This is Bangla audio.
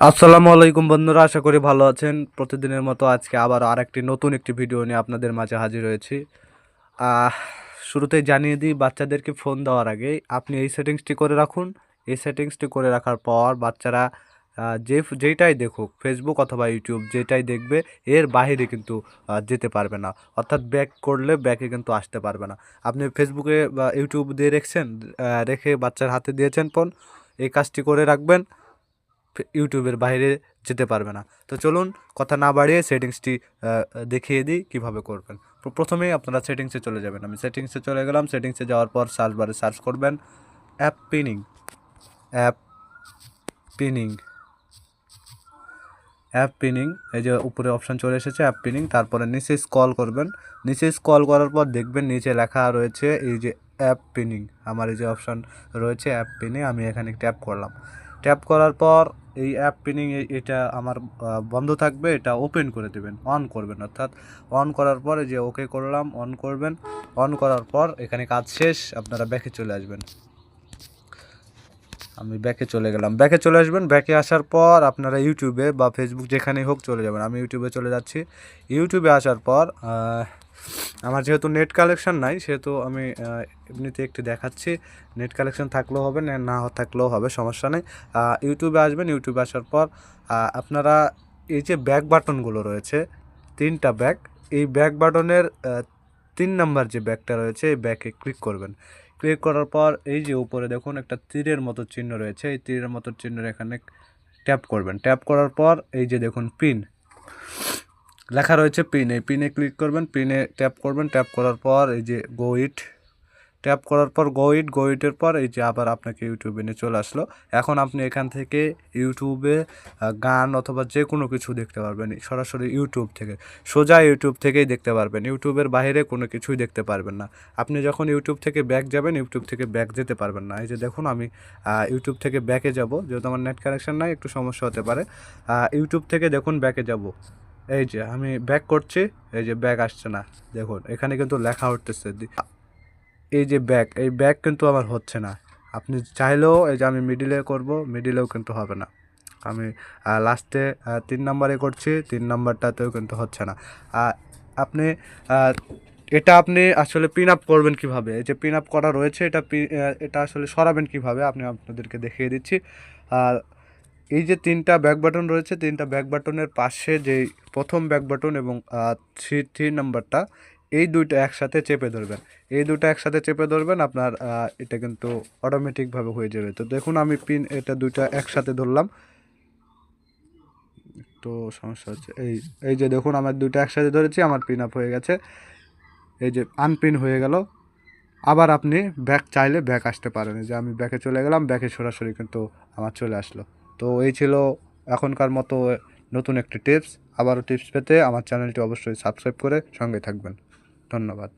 আসসালামু আলাইকুম বন্ধুরা, আশা করি ভালো আছেন। প্রতিদিনের মতো আজকে আবার আরেকটি নতুন একটি ভিডিও নিয়ে আপনাদের মাঝে হাজির হয়েছি। আহ, শুরুতেই জানিয়ে দিই, বাচ্চাদেরকে ফোন দেওয়ার আগে আপনি এই সেটিংসটি করে রাখুন। এই সেটিংসটি করে রাখার পর বাচ্চারা যেইটাই দেখুক, ফেসবুক অথবা ইউটিউব যেটাই দেখবে, এর বাইরে কিন্তু যেতে পারবে না। অর্থাৎ ব্যাক করলে ব্যাকে কিন্তু আসতে পারবে না। আপনি ফেসবুকে বা ইউটিউব দিয়ে রেখেছেন, রেখে বাচ্চার হাতে দিয়েছেন ফোন, এই কাজটি করে রাখবেন, ইউটিউবের বাইরে যেতে পারবে না। তো চলুন কথা না বাড়িয়ে সেটিংসটি দেখিয়ে দিই কীভাবে করবেন। প্রথমেই আপনারা সেটিংসে চলে যাবেন। আমি সেটিংসে চলে গেলাম। সেটিংসে যাওয়ার পর সার্চ বারে সার্চ করবেন app pinning. App pinning app pinning, এই যে উপরে অপশান চলে এসেছে অ্যাপ পিনিং। তারপরে নিচে স্ক্রল করবেন। নিচে স্ক্রল করার পর দেখবেন নিচে লেখা রয়েছে এই যে অ্যাপ পিনিং। আমার এই যে অপশান রয়েছে অ্যাপ পিনে, আমি এখানে ট্যাপ করলাম। ট্যাপ করার পর এই অ্যাপ পিনিং এটা আমার বন্ধ থাকবে, এটা ওপেন করে দেবেন, অন করবেন। অর্থাৎ অন করার পর এই যে ওকে করলাম, অন করবেন। অন করার পর এখানে কাজ শেষ, আপনারা ব্যাকে চলে আসবেন। আমি ব্যাকে চলে গেলাম। ব্যাকে চলে আসবেন। ব্যাকে আসার পর আপনারা ইউটিউবে বা ফেসবুক যেখানেই হোক চলে যাবেন। আমি ইউটিউবে চলে যাচ্ছি। ইউটিউবে আসার পর আমার যেহেতু নেট কালেকশন নাই, সেহেতু আমি এমনিতে একটু দেখাচ্ছি। নেট কালেকশন থাকলেও হবে, না থাকলেও হবে, সমস্যা নেই। ইউটিউবে আসবেন। ইউটিউবে আসার পর আপনারা এই যে ব্যাক বাটনগুলো রয়েছে, 3টা ব্যাক, এই ব্যাক বাটনের 3 নাম্বার যে ব্যাকটা রয়েছে, এই ব্যাকে ক্লিক করবেন। ক্লিক করার পর এই যে উপরে দেখুন একটা তীরের মতো চিহ্ন রয়েছে, এই তীরের মতো চিহ্নের এখানে ট্যাপ করবেন। ট্যাপ করার পর এই যে দেখুন পিন লেখা রয়েছে, পিন, এই পিনে ক্লিক করবেন। পিনে ট্যাপ করবেন। ট্যাপ করার পর এই যে গো ইট, ট্যাপ করার পর গো ইটের পর এই যে আবার আপনাকে ইউটিউবে নিয়ে চলে আসলো। এখন আপনি এখান থেকে ইউটিউবে গান অথবা যে কোনো কিছু দেখতে পারবেন সরাসরি ইউটিউব থেকে, সোজা ইউটিউব থেকেই দেখতে পারবেন। ইউটিউবের বাইরে কোনো কিছুই দেখতে পারবেন না। আপনি যখন ইউটিউব থেকে ব্যাক যাবেন, ইউটিউব থেকে ব্যাক যেতে পারবেন না। এই যে দেখুন আমি ইউটিউব থেকে ব্যাকে যাব, যেহেতু আমার নেট কানেকশন নাই, একটু সমস্যা হতে পারে। ইউটিউব থেকে দেখুন ব্যাকে যাব। এই যে আমি ব্যাক করছি, এই যে ব্যাক আসছে না। দেখুন এখানে কিন্তু লেখা উঠতেছে এই যে ব্যাক, এই ব্যাক কিন্তু আমার হচ্ছে না। আপনি চাইলেও এই যে আমি মিডিলে করব, মিডিলেও কিন্তু হবে না। আমি লাস্টে 3 নাম্বারে করছি, 3 নাম্বারটাতেও কিন্তু হচ্ছে না। আপনি এটা আপনি আসলে পিন আপ করবেন কিভাবে, এই যে পিন আপ করা রয়েছে, এটা আসলে সরাবেন কিভাবে আপনি আপনাদেরকে দেখিয়ে দিচ্ছি। আর এই যে 3টা ব্যাক বাটন রয়েছে, 3টা ব্যাক বাটনের পাশে যেই প্রথম ব্যাক বাটন এবং 3 নাম্বারটা, এই দুইটা একসাথে চেপে ধরবেন। এই দুটো একসাথে চেপে ধরবেন, আপনার এটা কিন্তু অটোমেটিকভাবে হয়ে যাবে। তো দেখুন আমি এটা দুইটা একসাথে ধরলাম, তো সমস্যা হচ্ছে। এই এই যে দেখুন আমার দুইটা একসাথে ধরেছি, আমার পিন আপ হয়ে গেছে। এই যে আনপিন হয়ে গেল। আবার আপনি ব্যাক চাইলে ব্যাক আসতে পারেন। এই যে আমি ব্যাকে চলে গেলাম, ব্যাকে সরাসরি কিন্তু আমার চলে আসলো। তো এই ছিল এখনকার মতো নতুন একটি টিপস। আবারও টিপস পেতে আমার চ্যানেলটি অবশ্যই সাবস্ক্রাইব করে সঙ্গে থাকবেন। ধন্যবাদ।